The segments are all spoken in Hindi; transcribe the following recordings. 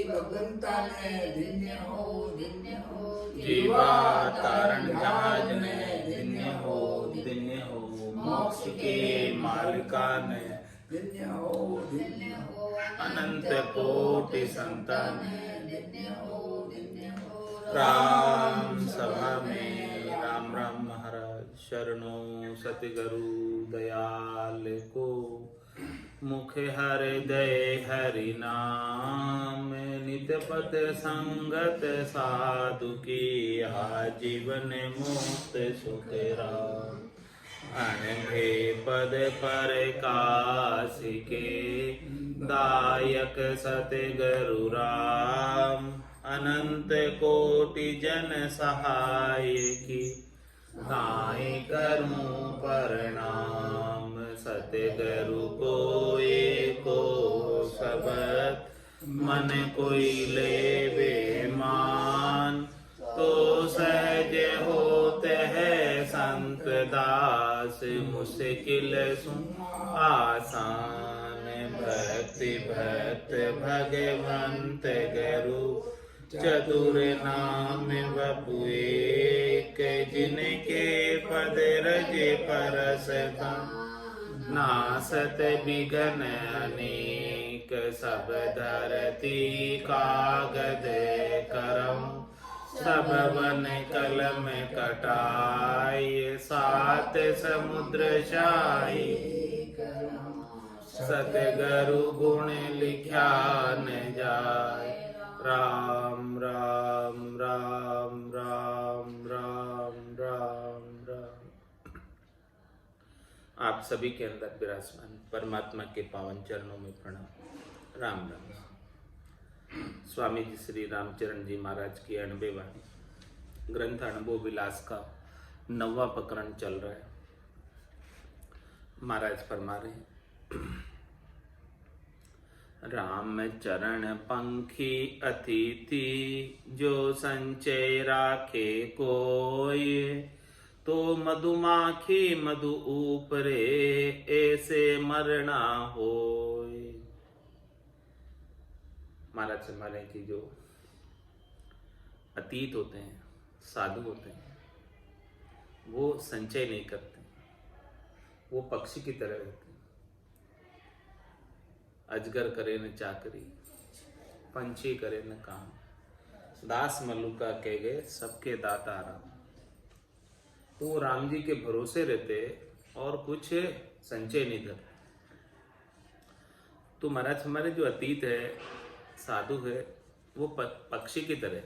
भगवंता ने धन्य हो जीवा तारण जहाज ने धन्य हो मोक्ष के मालिका ने धन्य हो अनंत कोटि संतान धन्य हो राम सभा में राम राम महाराज शरणों सतगुरु दयाल को मुख हृदय हरि नाम नित पद संगत साधु की आजीवन मुक्त सुख राम अनघे पद पर कासिके दायक सतगुरु राम अनंत कोटि जन सहाय की नाय करूं प्रणाम सतगुरु को एको सबत मन कोई लेवे मान तो सहज होते है संत दास मुश्किल सु आसान भक्ति भक्त भगवंत गुरु चतुर नाम बपु एक जिनके पद रज परसता नासत बिघन अनेक सब धरती कागद करम सब वन कलम कटाई सात समुद्र शाही सतगुरु गुण लिख्या न जाय राम राम राम राम राम राम राम। आप सभी के अंदर विराजमान परमात्मा के पावन चरणों में प्रणाम। राम राम। स्वामी जी श्री रामचरण जी महाराज की 90 वाणी ग्रंथ अनुभव विलास का 9वां प्रकरण चल रहा है। महाराज फरमा रहे हैं, राम चरण पंखी अतिथि जो संचय राखे कोय तो मधुमाखी मधु ऊपरे ऐसे मरना होय। महाराज से मारे कि जो अतीत होते हैं, साधु होते हैं, वो संचय नहीं करते, वो पक्षी की तरह रहते हैं। अजगर करे न चाकरी, पंछी करे न काम, दास मल्लुका कह गए सबके दाता राम। तो वो राम जी के भरोसे रहते और कुछ संचय नहीं करते। तो महाराज हमारे जो अतीत है, साधु है, वो पक्षी की तरह,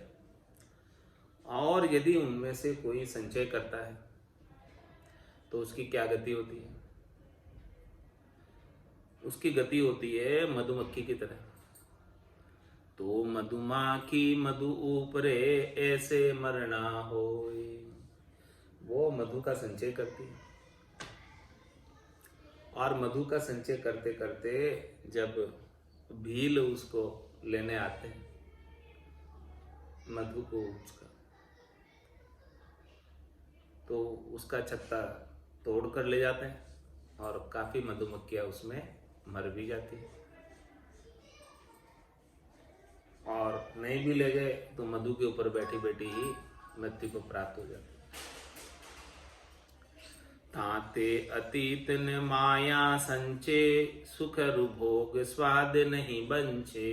और यदि उनमें से कोई संचय करता है तो उसकी क्या गति होती है? उसकी गति होती है मधुमक्खी की तरह। तो मधुमाखी मधु ऊपरे ऐसे मरना होय। वो मधु का संचय करती है, और मधु का संचय करते करते जब भील उसको लेने आते हैं, मधु को उसका, तो उसका छत्ता तोड़ कर ले जाते हैं और काफी मधुमक्खियां उसमें मर भी जाती है। और नहीं भी ले गए तो मधु के ऊपर बैठी बैठी ही मृत्यु को प्राप्त हो जाती है। ताते अतीत न माया संचे सुख रुभोग स्वाद नहीं बंचे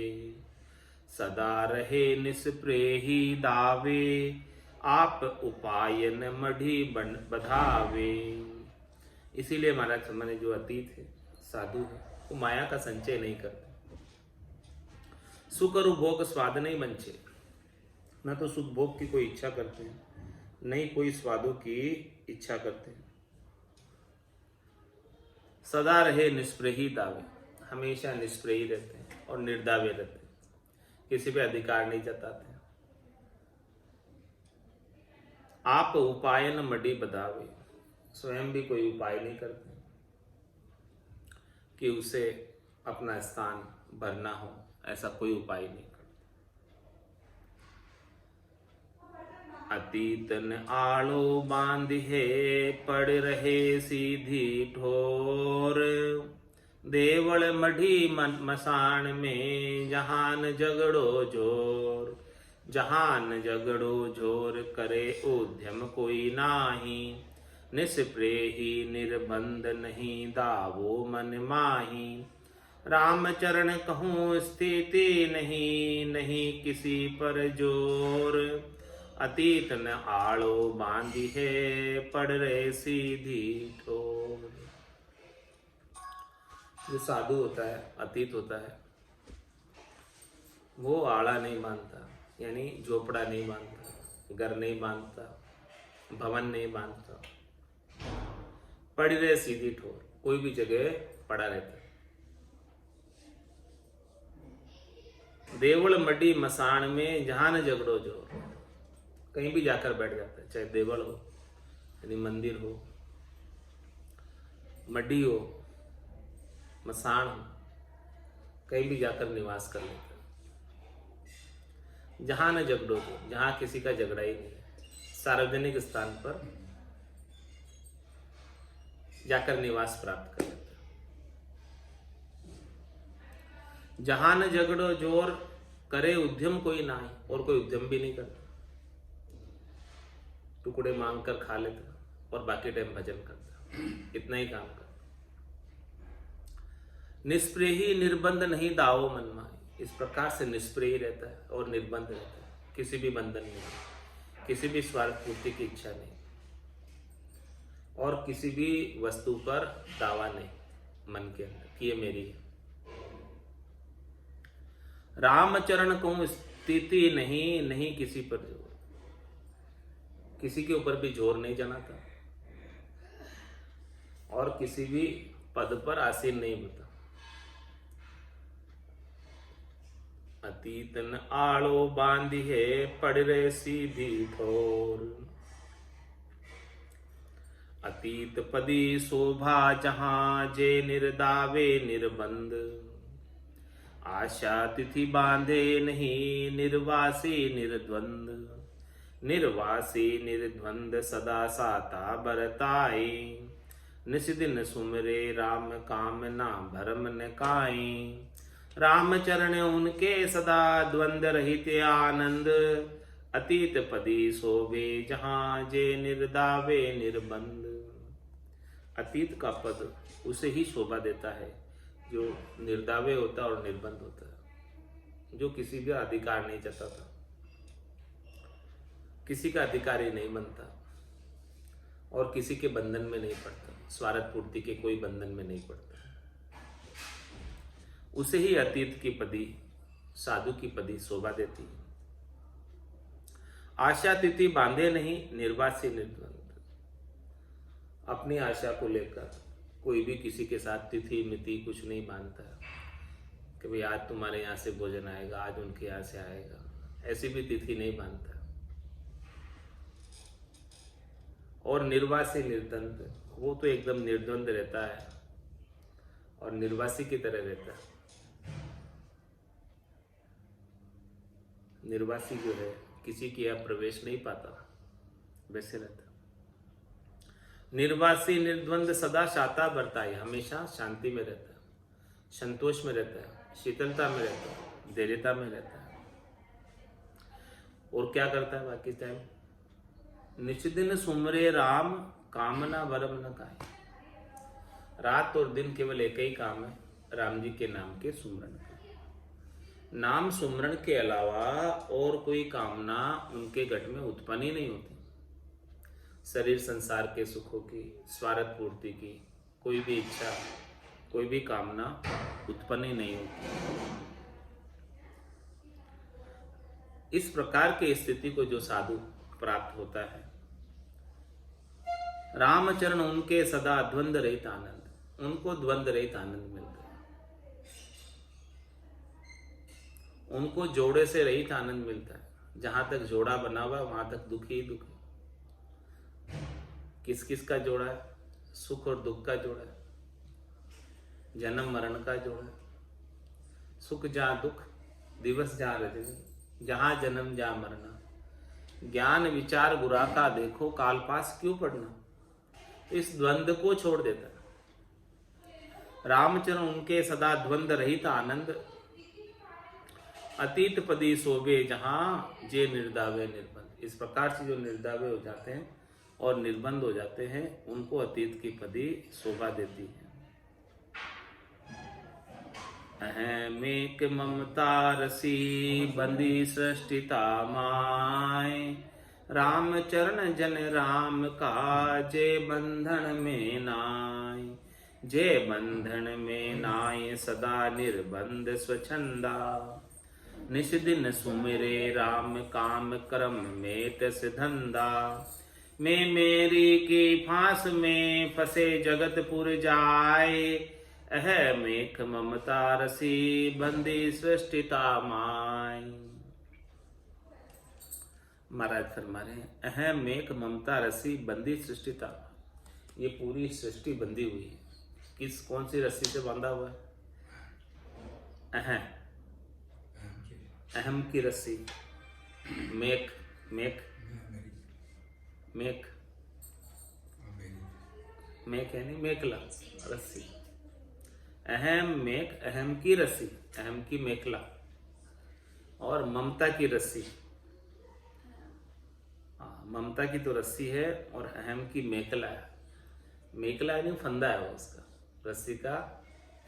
सदा रहे निष्प्रेही दावे आप उपाय न मढ़ी बधावे। इसीलिए महाराज मैंने जो अतीत है, साधु है, वो माया का संचय नहीं करते, सुख और भोग स्वाद नहीं बंचे। न तो सुख भोग की कोई इच्छा करते हैं, नहीं कोई स्वादों की इच्छा करते हैं। सदा रहे निष्प्रेही दावे, हमेशा निष्प्रेही रहते हैं और निर्दावे रहते हैं, किसी पे अधिकार नहीं जताते। आप उपाय न मडी बधावे, स्वयं भी कोई उपाय नहीं करते कि उसे अपना स्थान भरना हो, ऐसा कोई उपाय नहीं करते। अतीत न आड़ो बांधे पड़ रहे सीधी ठोर देवल मढ़ी मसान में जहान झगड़ो जोर, जहान झगड़ो जोर करे उद्यम कोई नाही, निष्प्रेही निर्बंध नहीं दावो मन माही, राम चरण कहूँ स्थिति नहीं, नहीं किसी पर जोर, अतीत न आड़ो बांधी है पड़ रहे सीधी ठोर। जो साधु होता है, अतीत होता है, वो आड़ा नहीं बांधता, यानी झोपड़ा नहीं बांधता, घर नहीं बांधता, भवन नहीं बांधता, पड़ रहे सीधी ठोर, कोई भी जगह पड़ा रहता है। देवल मडी मसान में जहां न झगड़ो जोर, कहीं भी जाकर बैठ जाता है, चाहे देवल हो यानी मंदिर हो, मडी हो, मसान हो, कहीं भी जाकर निवास कर लेता है। जहां न झगड़ो जोर, जहां किसी का झगड़ा ही नहीं, सार्वजनिक स्थान पर जाकर निवास प्राप्त कर लेता है। जहां न झगड़ो जोर करे उद्यम कोई ना है, और कोई उद्यम भी नहीं करता, टुकड़े मांग कर खा लेता और बाकी टाइम भजन करता, इतना ही काम करता। निष्प्रेही निर्बंध नहीं दावो मन माही, इस प्रकार से निष्प्रेही रहता है और निर्बंध रहता है, किसी भी बंधन में, किसी भी स्वार्थ पूर्ति की इच्छा नहीं, और किसी भी वस्तु पर दावा नहीं मन के अंदर कि ये मेरी है। रामचरण को स्थिति नहीं, नहीं किसी पर जोर, किसी के ऊपर भी जोर नहीं जनाता और किसी भी पद पर आसीन नहीं होता। अतीत न आड़ो बांधी है पड़ रहे सीधी ठोर, अतीत पदी शोभा जहां जे निर्दावे निर्बंध, आशा तिथि बांधे नहीं निर्वासी निर्द्वंद, निर्वासी निर्द्वंद सदा साता बरताई, निस दिन सुमरे राम काम ना भरम न काई, राम चरण उनके सदा द्वंद रहित आनंद, अतीत पदी शोभे जहां जे निर्दावे निर्बंध। अतीत का पद उसे ही शोभा देता है जो निर्दावे होता है और निर्बंध होता है, जो किसी का अधिकार नहीं जताता, किसी का अधिकारी नहीं बनता और किसी के बंधन में नहीं पड़ता, स्वार्थ पूर्ति के कोई बंधन में नहीं पड़ता, उसे ही अतीत की पदी, साधु की पदी शोभा देती है। आशा तिथि बांधे नहीं निर्वासी निर्द्वंद, अपनी आशा को लेकर कोई भी किसी के साथ तिथि मिति कुछ नहीं बांधता कि भाई आज तुम्हारे यहाँ से भोजन आएगा, आज उनके यहाँ से आएगा, ऐसी भी तिथि नहीं बांधता। और निर्वासी निर्द्वंद, वो तो एकदम निर्द्वंद रहता है और निर्वासी की तरह रहता है। निर्वासी जो है किसी की यहाँ प्रवेश नहीं पाता, वैसे रहता। निर्वासी निर्द्वंद सदा शाता बरताई, हमेशा शांति में रहता है, संतोष में रहता है, शीतलता में रहता है, धैर्यता में रहता है। और क्या करता है बाकी टाइम? निश्चिदिन सुमरे राम कामना वरम न काहे, रात और दिन केवल एक ही काम है, राम जी के नाम के सुमरण का। नाम सुमरण के अलावा और कोई कामना उनके घट में उत्पन्न ही नहीं होती। शरीर संसार के सुखों की, स्वार्थ पूर्ति की कोई भी इच्छा, कोई भी कामना उत्पन्न ही नहीं होती। इस प्रकार की स्थिति को जो साधु प्राप्त होता है, रामचरण उनके सदा द्वंद रहित आनंद, उनको द्वंद रहित आनंद मिलता है, उनको जोड़े से रहित आनंद मिलता है। जहां तक जोड़ा बना हुआ वहां तक दुख ही दुख है। किस किस का जोड़ा है? सुख और दुख का जोड़ा है, जन्म मरण का जोड़ा है। सुख जहाँ दुख, दिवस जहाँ रजनी, जहाँ जन्म जहाँ मरना। ज्ञान विचार बुरा का देखो, काल पास क्यों पढ़ना। इस द्वंद को छोड़ देता है। रामचरण उनके सदा द्वंद रहित आनंद, अतीत पदी शोभे जहां जे निर्दावे निर्बंध। इस प्रकार से जो निर्दावे हो जाते हैं और निर्बंध हो जाते हैं उनको अतीत की पदी शोभा देती है। अहमेक ममता रसी बंदी सृष्टिता माय, राम चरण जन राम का जे बंधन में नाय। जे बंधन में नाय सदा निर्बंध स्वच्छंदा, निश दिन सुमिरे राम काम कर्म में तस धंधा। मैं मेरी की फांस में फंसे जगतपुर जाए, अहमेक ममता रसी बंदी सृष्टिता माय। महाराज फरमा रहे हैं अहमेक ममता रसी बंदी सृष्टिता। ये पूरी सृष्टि बंधी हुई है। किस कौन सी रस्सी से बांधा हुआ है? अहम की रस्सी। मेक मेक मेक मेक है नहीं, मेखला रस्सी। अहम मेक, अहम की रस्सी, अहम की मेखला और ममता की रस्सी। ममता की तो रस्सी है और अहम की मेखला है। मेखला नहीं, फंदा है वो उसका, रस्सी का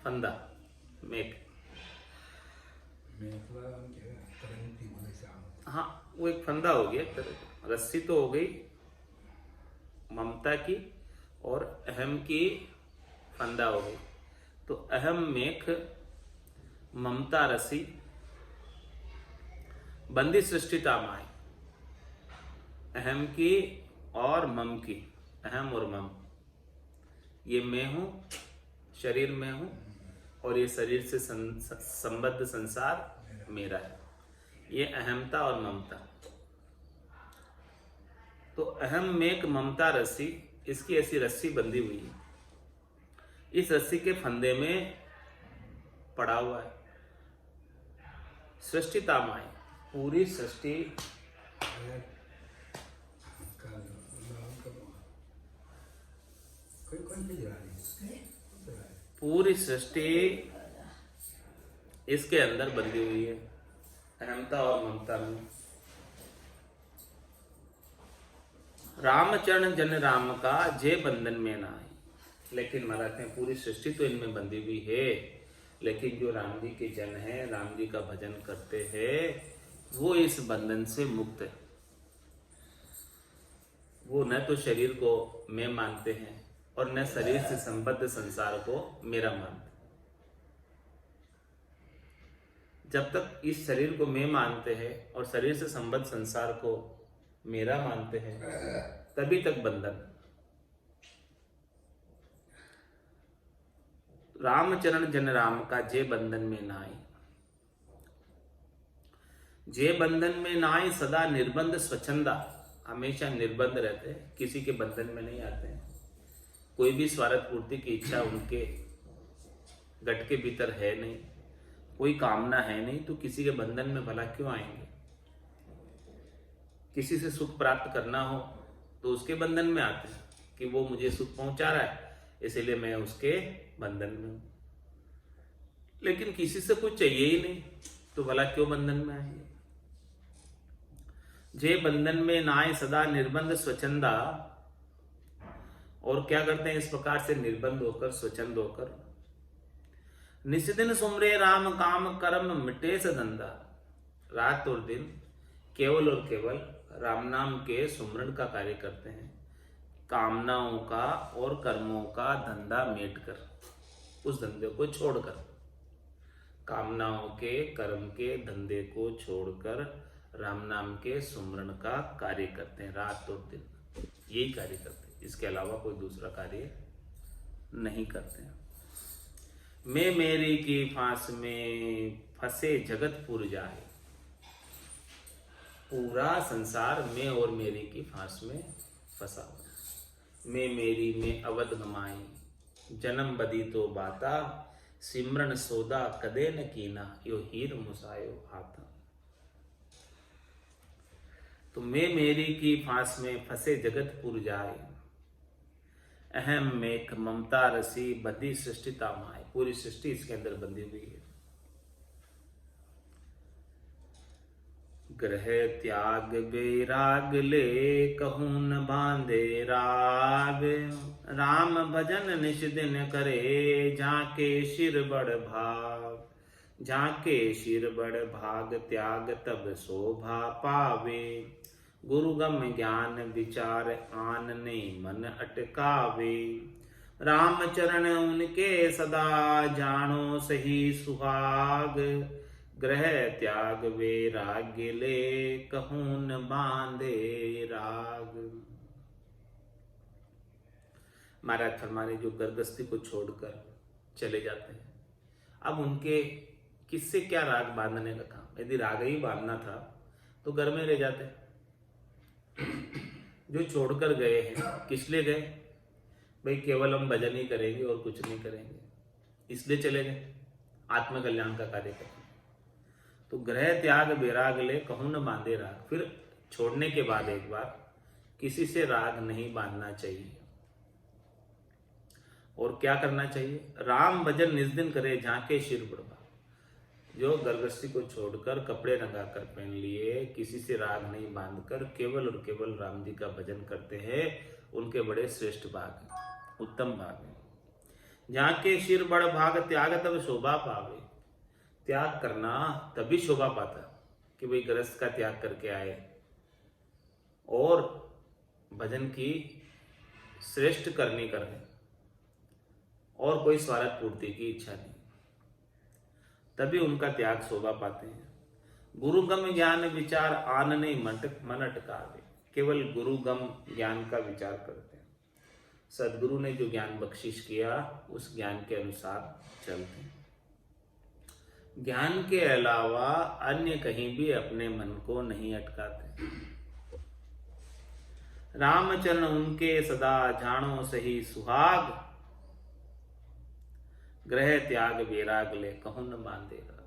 फंदा। मेक हाँ, वो एक फंदा हो गया। रस्सी तो हो गई ममता की और अहम की फंदा हो गई। तो अहम मेख ममता रसी बंदी सृष्टिता माय। अहम की और मम की, अहम और मम, ये मैं हूं, शरीर में हूं और ये शरीर से संबद्ध संसार मेरा है। ये अहमता और ममता। तो अहम मेक ममता रस्सी, इसकी ऐसी रस्सी बंधी हुई है। इस रस्सी के फंदे में पड़ा हुआ है सृष्टिता माय, पूरी सृष्टि। पूरी सृष्टि इसके अंदर बंधी हुई है, अहमता और ममता में। रामचरण जन राम का जे बंधन में ना आई। लेकिन महाराज हैं पूरी सृष्टि तो इनमें बंधी हुई है, लेकिन जो राम जी के जन हैं, राम जी का भजन करते हैं, वो इस बंधन से मुक्त है। वो न तो शरीर को मैं मानते हैं और न शरीर से संबद्ध संसार को मेरा मानते। जब तक इस शरीर को मैं मानते हैं और शरीर से संबद्ध संसार को मेरा मानते हैं, तभी तक बंधन। रामचरण जन राम का जे बंधन में नाई। जे बंधन में नाई सदा निर्बंध स्वच्छंदा, हमेशा निर्बंध रहते हैं, किसी के बंधन में नहीं आते हैं। कोई भी स्वार्थ पूर्ति की इच्छा उनके गट के भीतर है नहीं, कोई कामना है नहीं, तो किसी के बंधन में भला क्यों आएंगे। किसी से सुख प्राप्त करना हो तो उसके बंधन में आते हैं कि वो मुझे सुख पहुंचा रहा है, इसलिए मैं उसके बंधन में हूं। लेकिन किसी से कुछ चाहिए ही नहीं तो भला क्यों बंधन में आएंगे। जे बंधन में नाय सदा निर्बंध स्वच्छंदा, और क्या करते हैं इस प्रकार से निर्बंध होकर, स्वच्छंद होकर। निस्दिन सुमरे राम काम कर्म मिटे सधंधा। रात और दिन केवल और केवल राम नाम के सुमरण का कार्य करते हैं, कामनाओं का और कर्मों का धंधा मेट कर, उस धंधे को छोड़कर, कामनाओं के कर्म के धंधे को छोड़कर राम नाम के सुमरण का कार्य करते हैं। रात और दिन यही कार्य करते हैं, इसके अलावा कोई दूसरा कार्य नहीं करते हैं। मैं मेरी की फांस में फंसे जगतपुर जाए। पूरा संसार मैं और मेरी की फांस में फंसा हुआ। मैं मेरी में अवध गमाई, जन्म बदी तो बाता, सिमरन सोदा कदे न कीना, यो हीर मुसायो हाथा। तो मैं मेरी की फांस में फंसे जगतपुर जाए। अहम मेघ ममता रसी बंधी सृष्टि तामाए, पूरी सृष्टि इसके अंदर बंधी हुई है। ग्रह त्याग बेराग ले कहूँ न बांधे राग, राम भजन निश दिन करे झाके शिर बड़ भाग, झाके शिर बड़ भाग त्याग तब शोभा पावे, गुरुगम ज्ञान विचार आनने मन अटकावे, राम चरण उनके सदा जानो सही सुहाग, ग्रह त्याग वैराग्य ले कहूँ न बांधे राग। महाराज फरमाने जो गर्गस्थी को छोड़कर चले जाते हैं, अब उनके किससे क्या राग बांधने का काम, यदि राग ही बांधना था तो घर में रह जाते। जो छोड़कर गए हैं किस लिए गए, भाई केवल हम भजन ही करेंगे और कुछ नहीं करेंगे, इसलिए चले गए आत्मकल्याण का कार्य करने। तो ग्रह त्याग वैराग ले कहूँ न बांधे राग, फिर छोड़ने के बाद एक बार किसी से राग नहीं बांधना चाहिए। और क्या करना चाहिए, राम भजन निज दिन करे झांके शिर बड़वा, जो गर्भस्थी को छोड़कर कपड़े रंगाकर पहन लिए, किसी से राग नहीं बांधकर केवल और केवल राम जी का भजन करते हैं, उनके बड़े श्रेष्ठ भाग हैं, उत्तम भाग हैं। झांके शिर बड़ भाग त्याग तब शोभा पावे, त्याग करना तभी शोभा पाता कि भाई गृहस्थ का त्याग करके आए और भजन की श्रेष्ठ करनी कर रहे और कोई स्वार्थ पूर्ति की इच्छा नहीं, तभी उनका त्याग शोभा पाते हैं। गुरुगम ज्ञान विचार आनने मन अटकावे, केवल गुरुगम ज्ञान का विचार करते हैं, सदगुरु ने जो ज्ञान बख्शिश किया उस ज्ञान के अनुसार चलते हैं। ज्ञान के अलावा अन्य कहीं भी अपने मन को नहीं अटकाते। रामचरण उनके सदा जानो सही सुहाग, ग्रह त्याग वैराग ले कहूँ न बांधेगा,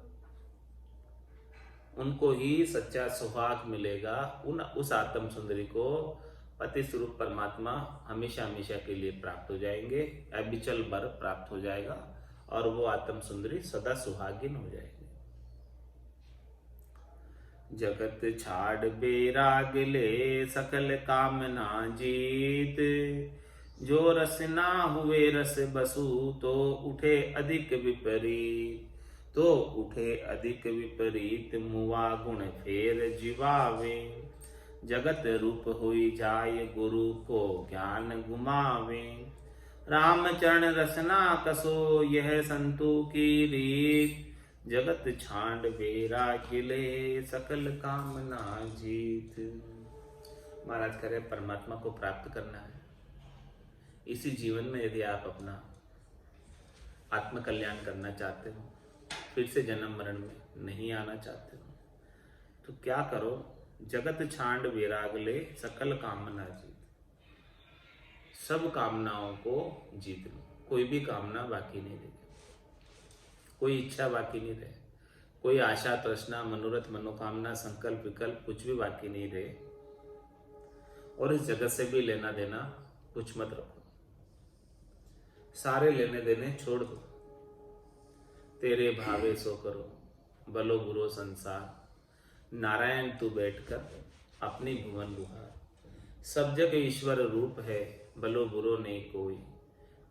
उनको ही सच्चा सुहाग मिलेगा। उस आत्म सुंदरी को पति स्वरूप परमात्मा हमेशा हमेशा के लिए प्राप्त हो जाएंगे, अविचल वर प्राप्त हो जाएगा और वो आत्म सुंदरी सदा सुहागिन हो जाएगी। जगत छाड़ बेराग ले सकल कामना जीत, जो रस ना हुए रस बसु तो उठे अधिक विपरीत, तो उठे अधिक विपरीत मुआ गुण फेर जीवावे, जगत रूप हुई जाय गुरु को ज्ञान गुमावे, रामचरण रसना कसो यह संतु की रीत, जगत छांड वैराग्य ले सकल कामना जीत। महाराज करे परमात्मा को प्राप्त करना है इसी जीवन में, यदि आप अपना आत्म कल्याण करना चाहते हो, फिर से जन्म मरण में नहीं आना चाहते हो, तो क्या करो, जगत छांड वैराग ले सकल कामना जीत, सब कामनाओं को जीत लो, कोई भी कामना बाकी नहीं रहे, कोई इच्छा बाकी नहीं रहे, कोई आशा तृष्णा मनोरथ मनोकामना संकल्प विकल्प कुछ भी बाकी नहीं रहे, और इस जगत से भी लेना देना कुछ मत रखो, सारे लेने देने छोड़ दो, तेरे भावे सो करो बलो बुरो संसार, नारायण तू बैठकर अपनी भुवन बुहार, सब जग ईश्वर रूप है भलो बुरो नहीं कोई,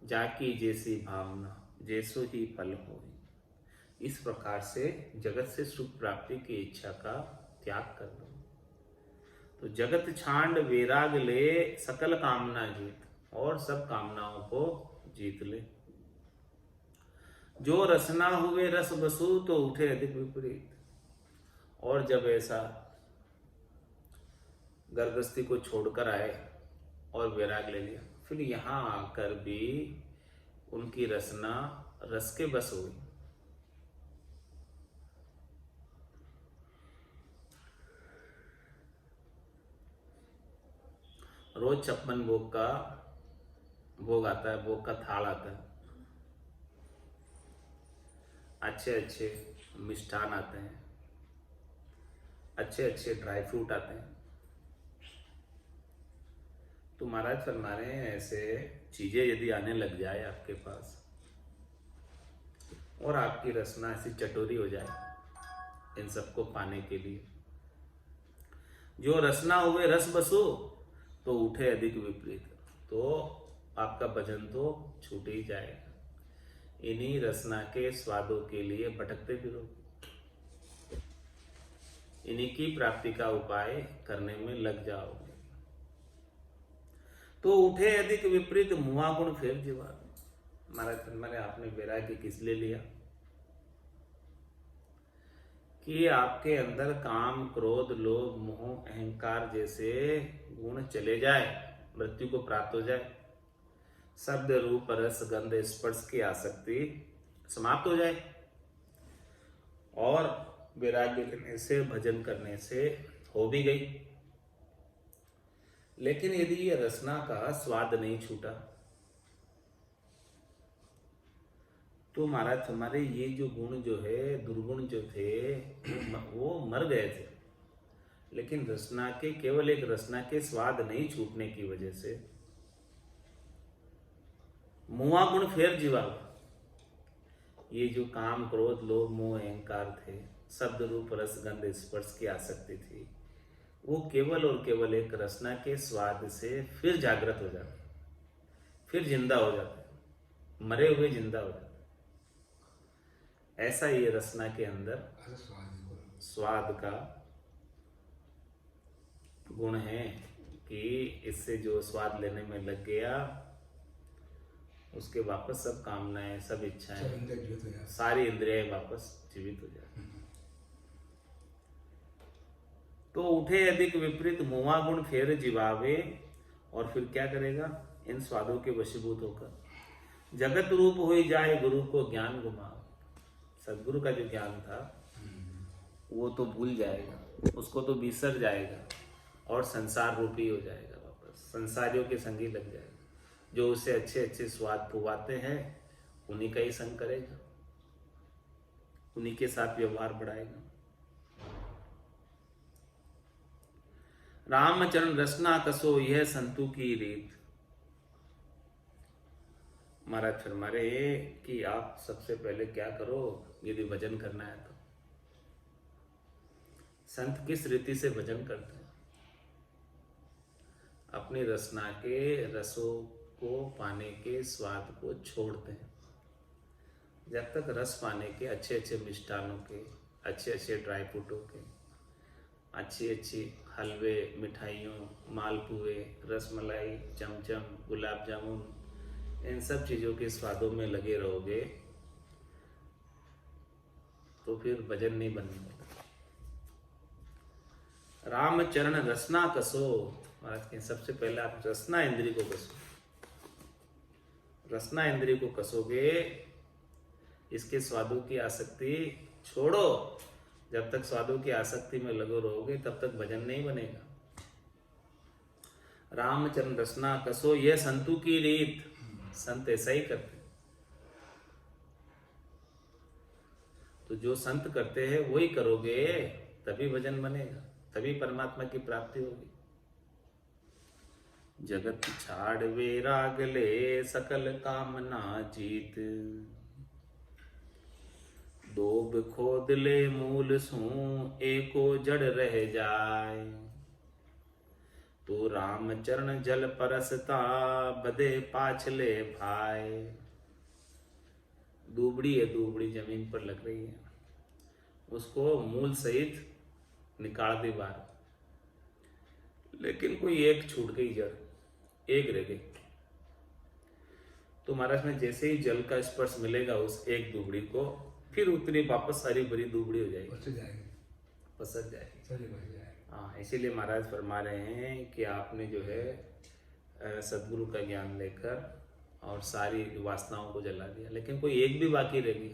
जाकी जैसी भावना जैसो ही फल होई। इस प्रकार से जगत से सुख प्राप्ति की इच्छा का त्याग कर दो। तो जगत छांड वैराग ले सकल कामना जीत, और सब कामनाओं को जीत ले। जो रसना हुए रस बसु तो उठे अधिक विपरीत, और जब ऐसा गर्भस्थी को छोड़कर आए और वैराग ले लिया, फिर यहां आकर भी उनकी रसना रस के बस हुई। रोज 56 भोग का भोग आता है, भोग का थाल आता है, अच्छे अच्छे मिष्ठान आते हैं, अच्छे अच्छे ड्राई फ्रूट आते हैं, तो महाराज फरमा रहे हैं ऐसे चीजें यदि आने लग जाए आपके पास और आपकी रसना ऐसी चटोरी हो जाए इन सबको पाने के लिए, जो रसना हुए रस बसो तो उठे अधिक विपरीत, तो आपका भजन तो छूट ही जाएगा। इन्हीं रसना के स्वादों के लिए भटकते फिरो, इन्हीं की प्राप्ति का उपाय करने में लग जाओगे। तो उठे अधिक विपरीत मुआ गुण फिर जीवा। महाराज मैंने आपने वैराग्य किस लिए लिया कि आपके अंदर काम क्रोध लोभ मोह अहंकार जैसे गुण चले जाए, मृत्यु को प्राप्त हो जाए, शब्द रूप रस गंध स्पर्श की आसक्ति समाप्त हो जाए और वैराग्य लेने से भजन करने से हो भी गई। लेकिन यदि ये रसना का स्वाद नहीं छूटा तो महाराज हमारे ये जो गुण जो है दुर्गुण जो थे वो मर गए थे, लेकिन रसना के केवल एक रसना के स्वाद नहीं छूटने की वजह से मुआ गुण फिर जीवा। ये जो काम क्रोध लोभ मोह अहंकार थे, शब्द रूप रस गंध स्पर्श की आसक्ति थी, वो केवल और केवल एक रसना के स्वाद से फिर जागृत हो जाते, फिर जिंदा हो जाते, मरे हुए जिंदा हो जाते। ऐसा ये रसना के अंदर स्वाद का गुण है कि इससे जो स्वाद लेने में लग गया उसके वापस सब कामनाएं सब इच्छाएं सारी इंद्रियां वापस जीवित हो जाती। तो उठे अधिक विपरीत मुआ गुण फेर जीवावे, और फिर क्या करेगा, इन स्वादों के वशीभूत होकर जगत रूप हो ही जाए गुरु को ज्ञान घुमाओ। सदगुरु का जो ज्ञान था वो तो भूल जाएगा, उसको तो बिसर जाएगा और संसार रूपी हो जाएगा, वापस संसारियों के संगी लग जाएगा। जो उसे अच्छे अच्छे स्वाद पुवाते हैं उन्हीं का ही संग करेगा, उन्हीं के साथ व्यवहार बढ़ाएगा। रामचरण रसना कसो यह संतु की रीत। महाराज फरमा रहे कि आप सबसे पहले क्या करो, यदि भजन करना है तो संत किस रीति से भजन करते हैं, अपनी रसना के रसों को पाने के स्वाद को छोड़ते हैं। जब तक रस पाने के अच्छे अच्छे मिष्ठानों के, अच्छे अच्छे ड्राई फ्रूटों के, अच्छी अच्छी हलवे मिठाइयों मालपुए रसमलाई चमचम गुलाब जामुन इन सब चीज़ों के स्वादों में लगे रहोगे तो फिर भजन नहीं बनने वाला। रामचरण रसना कसो, महाराज के सबसे पहले आप रसना इंद्री को कसो। रसना इंद्री को कसोगे, इसके स्वादों की आसक्ति छोड़ो। जब तक स्वादों की आसक्ति में लगे रहोगे तब तक भजन नहीं बनेगा। रामचरण रसना कसो यह संतु की रीत, संत ऐसा ही करते। तो जो संत करते हैं वही करोगे तभी भजन बनेगा, तभी परमात्मा की प्राप्ति होगी। जगत छाड़ वैराग ले सकल कामना जीत, दोब खोद ले मूल सू एको जड़ रह जाए। तो रामचरण जल परसता बदे पाछले भाई। दूबड़ी है, दूबड़ी जमीन पर लग रही है, उसको मूल सहित निकाल दे बाहर, लेकिन कोई एक छूट गई जड़, एक रह गई। तो महाराज में जैसे ही जल का स्पर्श मिलेगा उस एक दूबड़ी को, फिर उतनी वापस हरी भरी दूबड़ी हो जाएगी, पसर जाएगी। हाँ, इसीलिए महाराज फरमा रहे हैं कि आपने जो है सदगुरु का ज्ञान लेकर और सारी वासनाओं को जला दिया, लेकिन कोई एक भी बाकी रह गई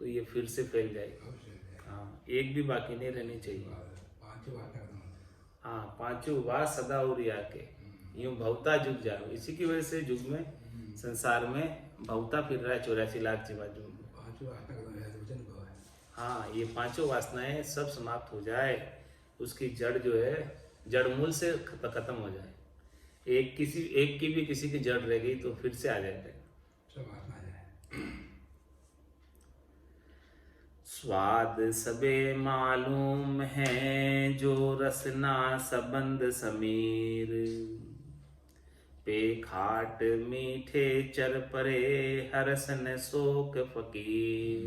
तो ये फिर से फैल जाएगी। हाँ, एक भी बाकी नहीं रहनी चाहिए। हाँ, पांचों वास सदा उरी आके यूं भवता जुग जाओ। इसी की वजह से जुग में संसार में भवता फिर रहा है 84 लाख जीवा जुग। हाँ, ये पांचों वासनाएं सब समाप्त हो जाए, उसकी जड़ जो है जड़ मूल से खत्म हो जाए, एक की भी किसी की जड़ रह गई तो फिर से आ जाएगा। सब आ जाए। स्वाद सबे मालूम है जो रसना संबंध समीर, पे खाट मीठे चर परे हरस न शोक फकीर,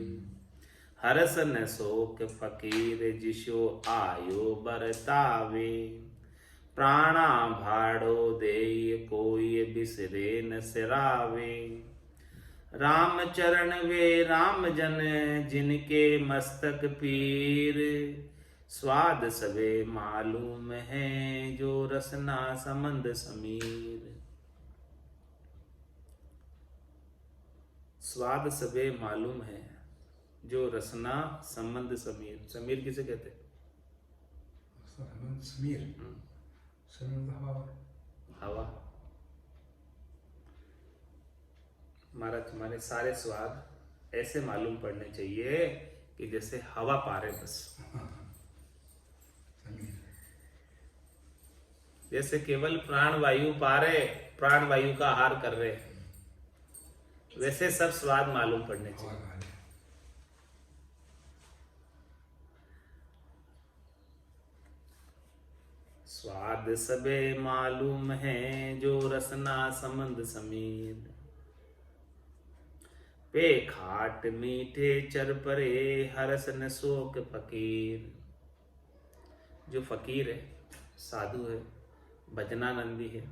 हरस न शोक फकीर जिसो आयो बरतावे, प्राणा भाड़ो देय कोई बिसरे न सिरावे, राम चरण वे राम जन जिनके मस्तक पीर, स्वाद सबे मालूम है जो रसना संबंध समीर। स्वाद सबे मालूम है जो रसना संबंध समीर। समीर किसे कहते? समीर। समीर हवा। हवा। महाराज तुम्हारे सारे स्वाद ऐसे मालूम पड़ने चाहिए कि जैसे हवा पा रहे बस। जैसे केवल प्राण वायु पा रहे, प्राण वायु का आहार कर रहे, वैसे सब स्वाद मालूम पड़ने चाहिए। स्वाद सबे मालूम है जो रसना संबंध समीर, पे खाट मीठे चर परे हरस न शोक फकीर। जो फकीर है, साधु है, भजनानंदी है,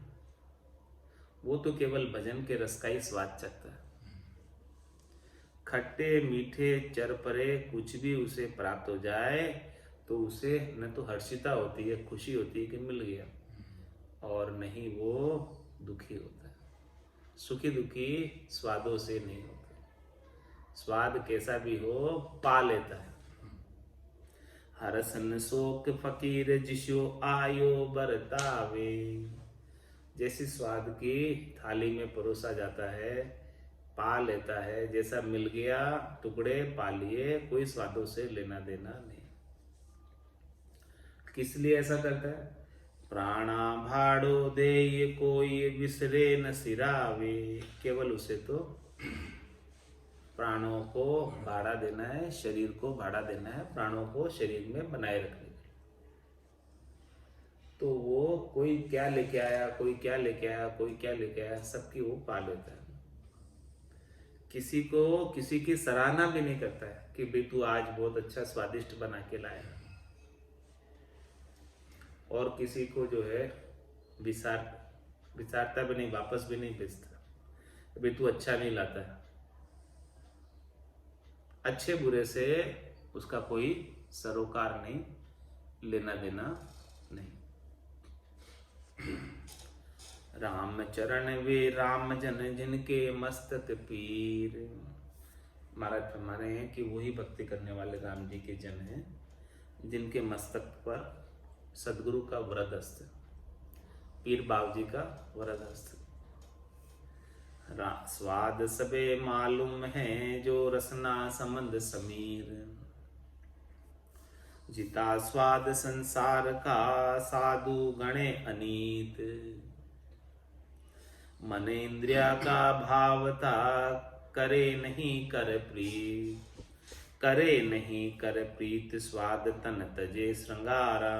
वो तो केवल भजन के रस का ही स्वाद चखता है। खट्टे मीठे चर परे कुछ भी उसे प्राप्त हो जाए तो उसे न तो हर्षिता होती है, खुशी होती है कि मिल गया, और नहीं वो दुखी होता है। सुखी दुखी स्वादों से नहीं होता। स्वाद कैसा भी हो पा लेता है। हरसन शोक फकीर जिसो आयो बरतावे। जैसी स्वाद की थाली में परोसा जाता है, पा लेता है, जैसा मिल गया टुकड़े पा लिए, कोई स्वादों से लेना देना नहीं। किस लिए ऐसा करता है? प्राणा भाड़ो दे कोई बिसरे न सिरावे। केवल उसे तो प्राणों को भाड़ा देना है, शरीर को भाड़ा देना है, प्राणों को शरीर में बनाए रखने के लिए। तो वो कोई क्या लेके आया, कोई क्या लेके आया, कोई क्या लेके आया, सबकी वो पा लेता है। किसी को किसी की सराहना भी नहीं करता है कि भाई तू आज बहुत अच्छा स्वादिष्ट बना के लाया, और किसी को जो है विचारता भी नहीं, वापस भी नहीं भेजता भाई तू अच्छा नहीं लाता है। अच्छे बुरे से उसका कोई सरोकार नहीं, लेना देना नहीं। राम चरण वे राम जन जिनके मस्तक पीर। महाराज फरमाने हैं कि वही भक्ति करने वाले राम जी के जन हैं जिनके मस्तक पर सदगुरु का वरद हस्त, पीर बाबू जी का वरद हस्त। स्वाद सबे मालूम है जो रसना संबंध समीर, जिता स्वाद संसार का साधु गणे अनीत। मन इंद्रिया का भावता करे नहीं कर प्रीत, करे नहीं कर प्रीत स्वाद तन तजे श्रृंगारा।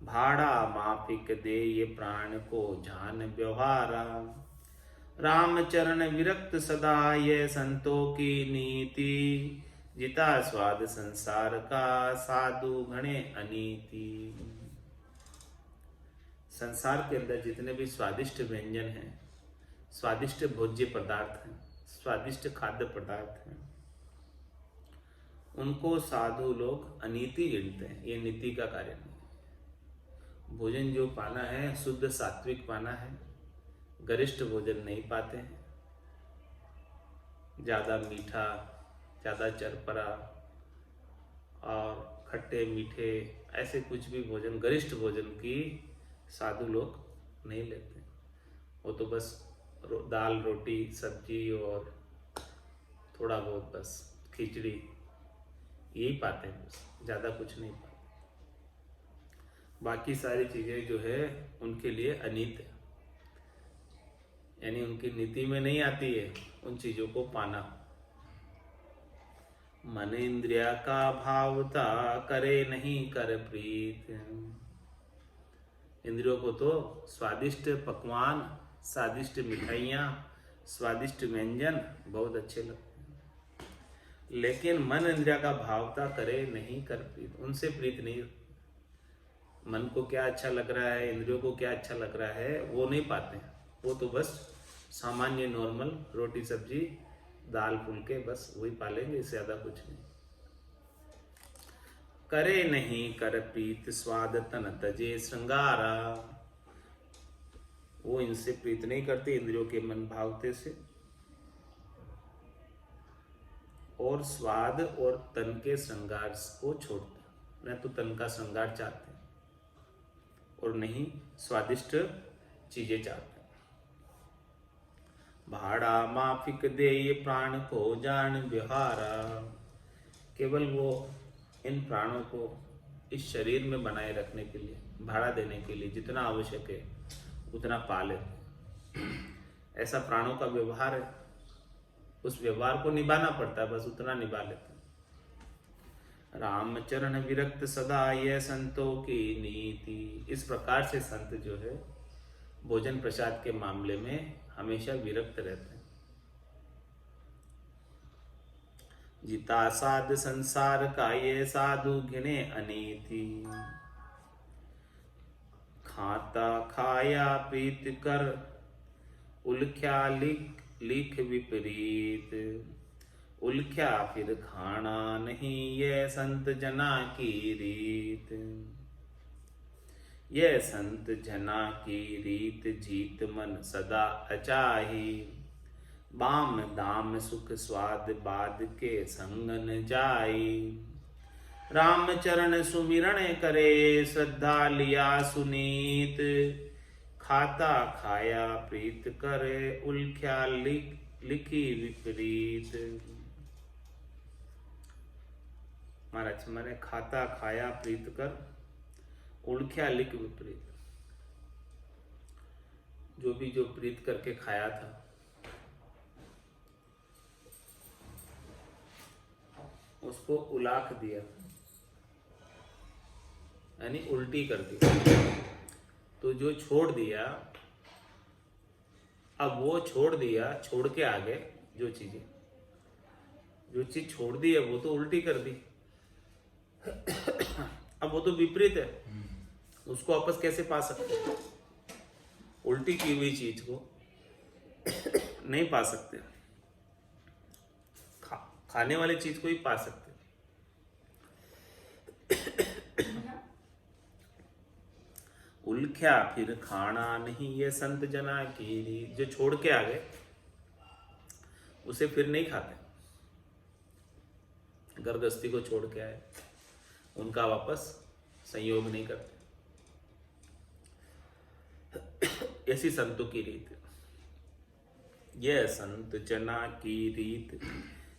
भाड़ा माफिक दे ये प्राण को जान व्यवहारा। राम चरण विरक्त सदा ये संतों की नीति, जिता स्वाद संसार का साधु घणे अनीति। संसार के अंदर जितने भी स्वादिष्ट व्यंजन हैं, स्वादिष्ट भोज्य पदार्थ हैं, स्वादिष्ट खाद्य पदार्थ हैं, उनको साधु लोग अनीति गिनते हैं। ये नीति का कार्य नहीं। भोजन जो पाना है शुद्ध सात्विक पाना है, गरिष्ठ भोजन नहीं पाते हैं। ज़्यादा मीठा, ज़्यादा चरपरा और खट्टे मीठे ऐसे कुछ भी भोजन, गरिष्ठ भोजन की साधु लोग नहीं लेते। वो तो बस दाल रोटी सब्जी और थोड़ा बहुत बस खिचड़ी यही पाते हैं, बस ज़्यादा कुछ नहीं पाते। बाकी सारी चीज़ें जो है उनके लिए अनीत है। यानी उनकी नीति में नहीं आती है उन चीजों को पाना। मन इंद्रिया का भावता करे नहीं कर प्रीत। इंद्रियों को तो स्वादिष्ट पकवान, स्वादिष्ट मिठाइयाँ, स्वादिष्ट व्यंजन बहुत अच्छे लगते हैं, लेकिन मन इंद्रिया का भावता करे नहीं कर प्रीत, उनसे प्रीत नहीं। मन को क्या अच्छा लग रहा है, इंद्रियों को क्या अच्छा लग रहा है, वो नहीं पाते हैं। वो तो बस सामान्य नॉर्मल रोटी सब्जी दाल फुलके बस वही पालेंगे, इससे ज्यादा कुछ नहीं। करे नहीं कर प्रीत स्वाद तन तजे श्रृंगारा, वो इनसे प्रीत नहीं करते इंद्रियों के मन भावते से, और स्वाद और तन के श्रृंगार को छोड़ते। न तो तन का श्रृंगार चाहते हैं और नहीं स्वादिष्ट चीजें चाहते हैं। भाड़ा माफिक दे ये प्राण को जान विहारा, केवल वो इन प्राणों को इस शरीर में बनाए रखने के लिए, भाड़ा देने के लिए जितना आवश्यक है उतना पा लेते। ऐसा प्राणों का व्यवहार है, उस व्यवहार को निभाना पड़ता है, बस उतना निभा लेते। रामचरण विरक्त सदा ये संतों की नीति, इस प्रकार से संत जो है भोजन प्रसाद के मामले में हमेशा विरक्त रहते हैं। जिता साध संसार का ये साधु घिने अनीति, खाता खाया प्रीत कर उल्ख्या लिख विपरीत, उल्ख्या फिर खाना नहीं ये संत जना की रीत। ये संत जना की रीत जीत मन सदा अचाही, बाम दाम सुख स्वाद बाद के संग न जाई। राम चरण सुमिरण करे श्रद्धा लिया सुनीत, खाता खाया प्रीत करे उल्ख्या लिखी विपरीत। महाराज मैंने खाता खाया प्रीत कर उल्ख्या लिख विपरीत, जो प्रीत करके खाया था उसको उलाख दिया, यानी उल्टी कर दी। तो जो छोड़ दिया, अब वो छोड़ दिया, छोड़ के आगे जो चीज छोड़ दी है वो तो उल्टी कर दी। अब वो तो विपरीत है, उसको वापस कैसे पा सकते? उल्टी की हुई चीज को नहीं पा सकते, खाने वाली चीज को ही पा सकते। उल्ख्या फिर खाना नहीं ये संत जना की रीत, जो छोड़ के आ गए उसे फिर नहीं खाते। गर्भस्थी को छोड़ के आए उनका वापस संयोग नहीं करते। ऐसी संतों की रीत, यह संत जना की रीत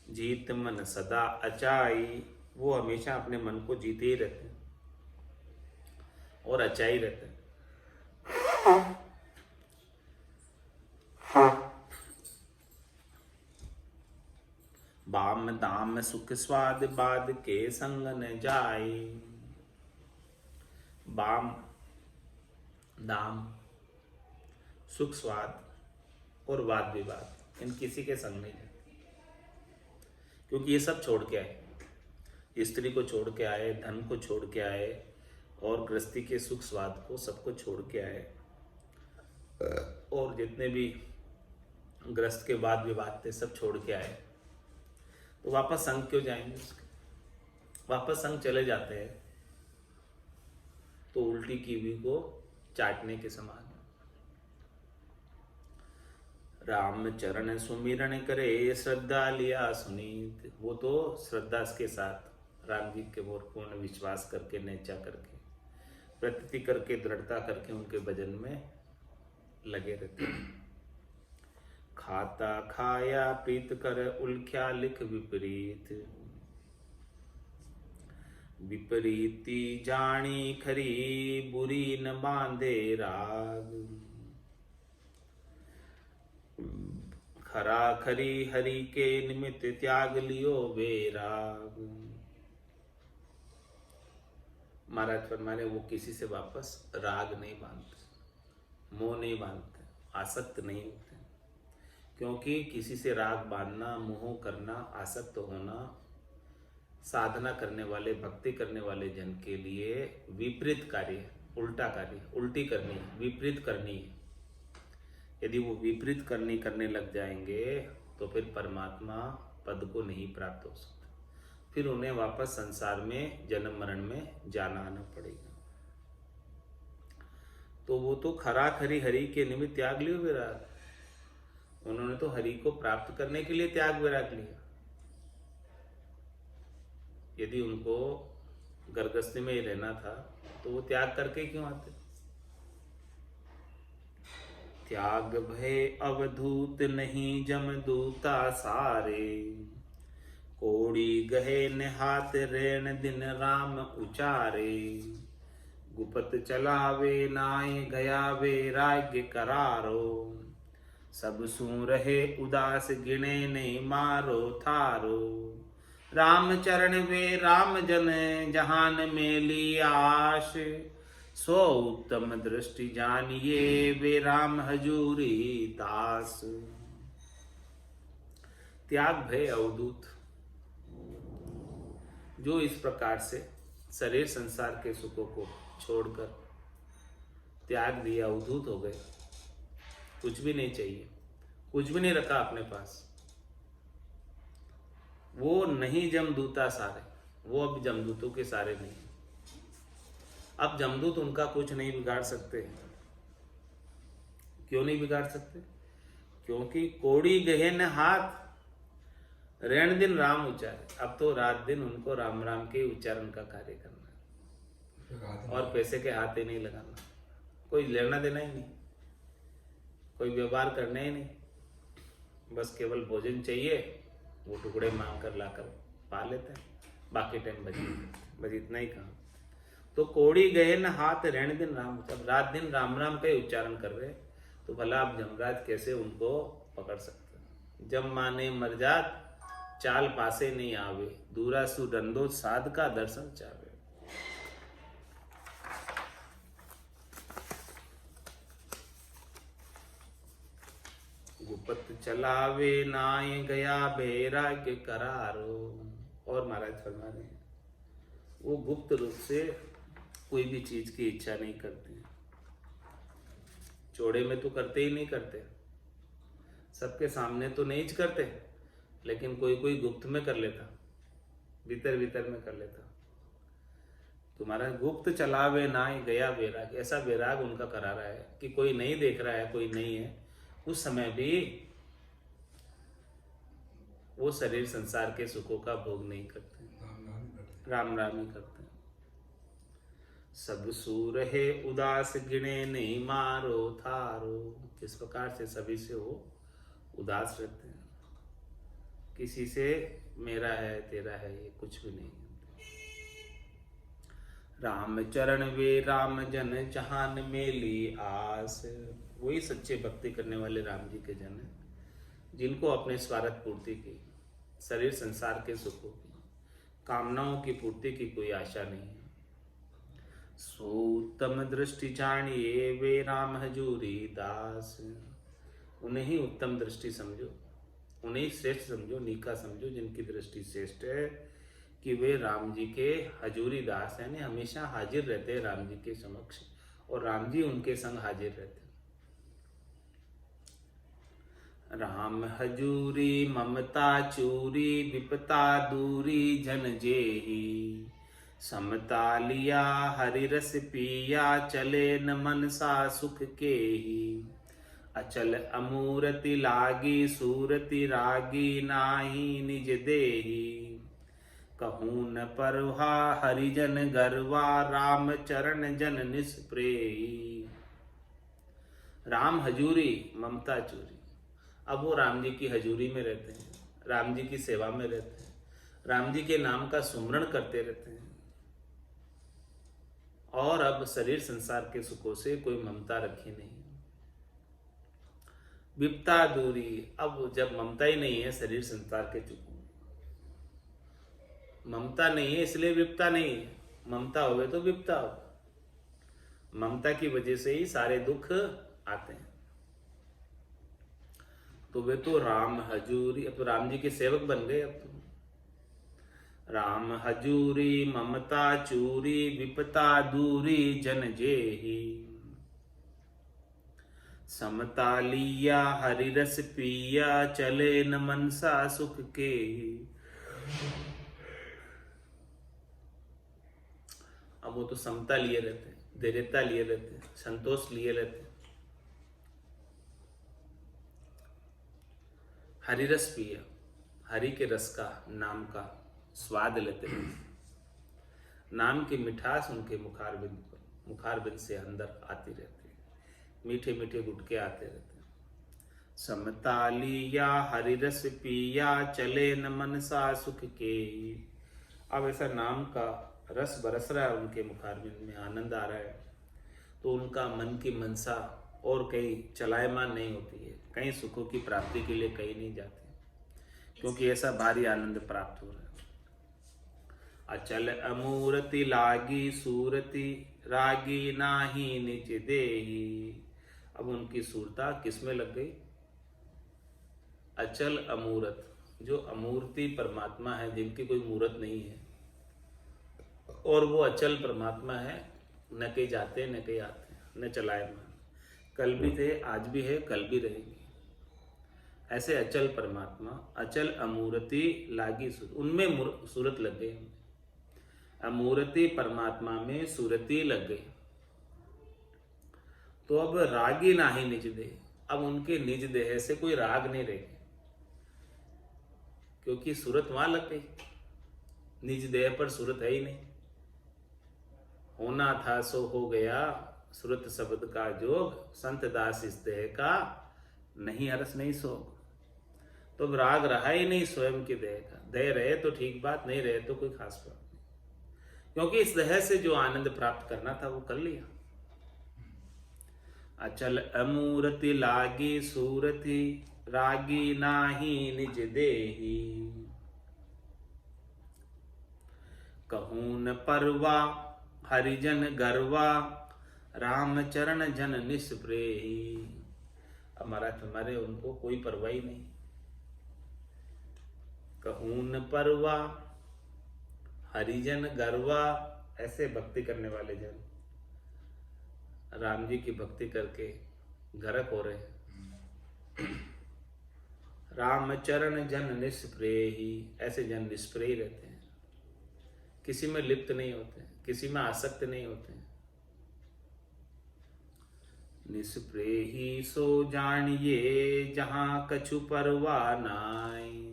जीत मन सदा अचाई, वो हमेशा अपने मन को जीते ही रहते हैं और अचाई रहते हैं। बाम दाम सुख स्वाद बाद के संग न जाई। बाम दाम सुख स्वाद और वाद विवाद इन किसी के संग नहीं जाते, क्योंकि ये सब छोड़ के आए, स्त्री को छोड़ के आए, धन को छोड़ के आए और गृहस्थी के सुख स्वाद को सबको छोड़ के आए, और जितने भी गृहस्थ के वाद विवाद थे सब छोड़ के आए। तो वापस संग क्यों जाएंगे? वापस संग चले जाते हैं तो उल्टी कीवी को चाटने के समान। राम चरण सुमिरन करे श्रद्धा लिया सुनीत, वो तो श्रद्धा के साथ राम जी के ओर पूर्ण विश्वास करके, नेचा करके, प्रतीति करके, दृढ़ता करके उनके भजन में लगे रहते हैं। खाता खाया प्रीत कर उल्ख्या लिख विपरीत, विपरीती जानी खरी बुरी न बांधे राग। खरा खरी हरि के निमित्त त्याग लियो बेराग। महाराज फरमाने वो किसी से वापस राग नहीं बांधते, मोह नहीं बांधते, आसक्त नहीं होते। क्योंकि किसी से राग बांधना, मोह करना, आसक्त होना साधना करने वाले, भक्ति करने वाले जन के लिए विपरीत कार्य है, उल्टा कार्य, उल्टी करनी है, विपरीत करनी है। यदि वो विपरीत करने लग जाएंगे तो फिर परमात्मा पद को नहीं प्राप्त हो सकता, फिर उन्हें वापस संसार में जन्म मरण में जाना आना पड़ेगा। तो वो तो खरा खरी हरि के निमित्त त्याग लियो विराग, उन्होंने तो हरि को प्राप्त करने के लिए त्याग विराग लिया। यदि उनको गर्गस्थी में ही रहना था तो वो त्याग करके क्यों आते। त्याग भय अवधूत नहीं जमदूता सारे, कोड़ी गहे निहात रेण दिन राम उचारे, गुपत चलावे नाय गया वैराग्य करारो, सब सू रहे उदास गिणे नहीं मारो थारो, राम चरण वे राम जन जहान में ली आश, सो उत्तम दृष्टि जानिए वे राम हजूरी दास। त्याग भय अवधूत, जो इस प्रकार से शरीर संसार के सुखों को छोड़कर त्याग दिया, अवधूत हो गए, कुछ भी नहीं चाहिए, कुछ भी नहीं रखा अपने पास, वो नहीं जमदूता सारे, वो अब जमदूतों के सारे नहीं। अब जमदूत उनका कुछ नहीं बिगाड़ सकते। क्यों नहीं बिगाड़ सकते? क्योंकि कोड़ी गहन हाथ ऋण दिन राम उच्चारे, अब तो रात दिन उनको राम राम के उच्चारण का कार्य करना है और पैसे के हाथ ही नहीं लगाना, कोई लेना देना ही नहीं, कोई व्यवहार करना ही नहीं, बस केवल भोजन चाहिए, वो टुकड़े मांग कर लाकर पा लेते हैं, बाकी टाइम बस इतना ही काम। तो कोड़ी गए न हाथ ऋण दिन राम, जब रात दिन राम राम का ही उच्चारण कर रहे तो भला आप जमराज कैसे उनको पकड़ सकते हैं। जब माने मर जात चाल पासे नहीं आवे, दूरा सु डंडो साध का दर्शन चावे। गुपत चलावे नाय गया बैराग्य करारो। और महाराज फरमा रहे हैं वो गुप्त रूप से कोई भी चीज की इच्छा नहीं करते, चौड़े में तो करते ही नहीं करते, सबके सामने तो नहीं करते, लेकिन कोई कोई गुप्त में कर लेता, भीतर भीतर में कर लेता। तुम्हारा गुप्त चलावे नाय गया बैराग, ऐसा बैराग उनका करा रहा है कि कोई नहीं देख रहा है, कोई नहीं है, उस समय भी वो शरीर संसार के सुखों का भोग नहीं करते, राम राम ही करते। सब सूर है उदास गिणे नहीं मारो थारो, इस प्रकार से सभी से वो उदास रहते हैं, किसी से मेरा है तेरा है ये कुछ भी नहीं। राम चरण वे राम जन जहान में ली आस, वही सच्चे भक्ति करने वाले राम जी के जन हैं जिनको अपने स्वार्थ पूर्ति की, शरीर संसार के सुखों की, कामनाओं की पूर्ति की कोई आशा नहीं है। सोत्तम दृष्टि जानिए वे राम हजूरी दास, उन्हें ही उत्तम दृष्टि समझो, उन्हें ही श्रेष्ठ समझो, नीका समझो, जिनकी दृष्टि श्रेष्ठ है कि वे राम जी के हजूरी दास यानी हमेशा हाजिर रहते हैं राम जी के समक्ष, और राम जी उनके संग हाजिर रहते। राम हजूरी ममता चूरी विपता दूरी जन जेही, समता लिया हरि रस पिया चले न मनसा सुख के ही, अचल अमूरति लागी सूरति रागी नाही निज देही, कहूँ न परवा हरिजन गरवा राम चरण जन निष्प्रेही। राम हजूरी ममता चूरी, अब वो राम जी की हजूरी में रहते हैं, राम जी की सेवा में रहते हैं, राम जी के नाम का सुमरण करते रहते हैं, और अब शरीर संसार के सुखों से कोई ममता रखी नहीं। विपता दूरी। अब जब ममता ही नहीं है, शरीर संसार के चुकूं, ममता नहीं है इसलिए विपता नहीं है, ममता होवे तो विपता हो। ममता की वजह से ही सारे दुख आते हैं। तो वे तो राम हजूरी, अब तो राम जी के सेवक बन गए। अब तो राम हजूरी ममता चूरी, विपता दूरी जन जेही। समता लिया हरि रस पिया, चले न मनसा सुख के। अब वो तो समता लिए रहते हैं, धैर्यता लिए रहते हैं, संतोष लिए रहते हैं। हरि रस पिया, हरि के रस का, नाम का स्वाद लेते रहते। नाम की मिठास उनके मुखारबिंद से अंदर आती रहती है, मीठे मीठे गुटके आते रहते हैं। समता लिया हरि रस पिया, चले न मनसा सुख के। अब ऐसा नाम का रस बरस रहा है उनके मुखारबिंद में, आनंद आ रहा है, तो उनका मन की मनसा और कहीं चलायमान नहीं होती है, कहीं सुखों की प्राप्ति के लिए कहीं नहीं जाते, क्योंकि ऐसा भारी आनंद प्राप्त हो रहा है। अचल अमूर्ति लागी सूरति, रागी नाही निज देही। अब उनकी सूरता किसमें लग गई? अचल अमूर्त, जो अमूर्ति परमात्मा है, जिनकी कोई मूर्त नहीं है, और वो अचल परमात्मा है, न कहीं जाते न कहीं आते, न चलायमान, कल भी थे, आज भी है, कल भी रहेंगे। ऐसे अचल परमात्मा, अचल अमूर्ति लागी सूरत, उनमें सूरत लग गई। अमूर्ति परमात्मा में सूरती लग गई। तो अब रागी नाही निज देह, अब उनके निज देह से कोई राग नहीं रहे, क्योंकि सूरत वहां लग गई, निज देह पर सूरत है ही नहीं। होना था सो हो गया, सूरत शब्द का जोग, संत दास इस देह का नहीं हरस नहीं सोग। तो राग रहा ही नहीं स्वयं के देह का। देह रहे तो ठीक बात, नहीं रहे तो कोई खास बात नहीं, क्योंकि इस देह से जो आनंद प्राप्त करना था वो कर लिया। अचल अमूर्ति लागी सूरति, रागी नाही निज देही। कहूं न परवा हरिजन गरवा, राम चरण जन निस्प्रेही। हमारा तुम्हारे उनको कोई परवाह ही नहीं। कहूं न परवा हरिजन गरवा, ऐसे भक्ति करने वाले जन राम जी की भक्ति करके गरक हो रहे हैं। राम चरण जन निस्प्रेही, ऐसे जन निष्प्रेही रहते हैं, किसी में लिप्त नहीं होते, किसी में आसक्त नहीं होते। निस्प्रेही सो जानिए, जहां कछु परवाह नाई।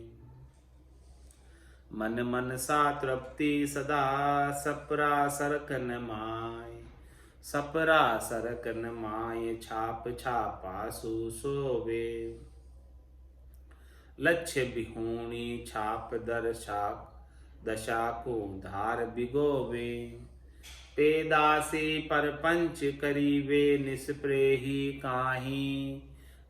मन मन सा तृप्ति सदा, सपरा सरकन माय। सपरा सरकन माय, छाप छापा सोवे। लक्ष्य बिहूणी छाप दर्शाक, दशा को धार बिगोवे। पेदासी परपंच करीवे, निस्प्रेही काहीं।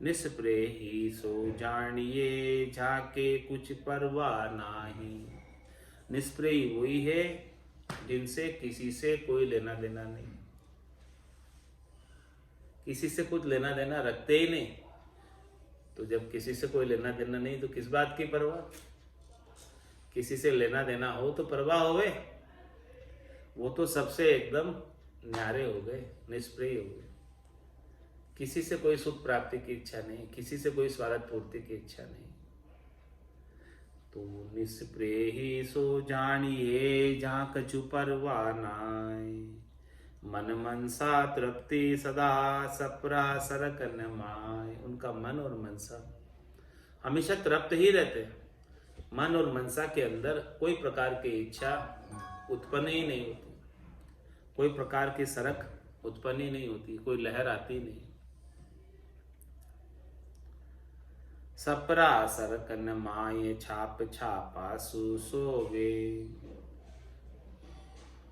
निस्प्रेही सो जानिए, जाके कुछ परवाह नाही। निस्प्रेही वही है जिनसे किसी से कोई लेना देना नहीं, किसी से कुछ लेना देना रखते ही नहीं। तो जब किसी से कोई लेना देना नहीं तो किस बात की परवाह? किसी से लेना देना हो तो परवाह होवे। वो तो सबसे एकदम न्यारे हो गए, निष्प्रिय हो गए। किसी से कोई सुख प्राप्ति की इच्छा नहीं, किसी से कोई स्वार्थ पूर्ति की इच्छा नहीं। तो निष्प्रेही सो जानिए, जहाँ कछु परवाह नाय। मन मनसा तृप्ति सदा, सपरा सरकन माय। उनका मन और मनसा हमेशा तृप्त ही रहते हैं। मन और मनसा के अंदर कोई प्रकार की इच्छा उत्पन्न ही नहीं होती, कोई प्रकार की सरक उत्पन्न ही नहीं होती, कोई लहर आती नहीं। सपरा सरकन माय, छाप छापा सोवे।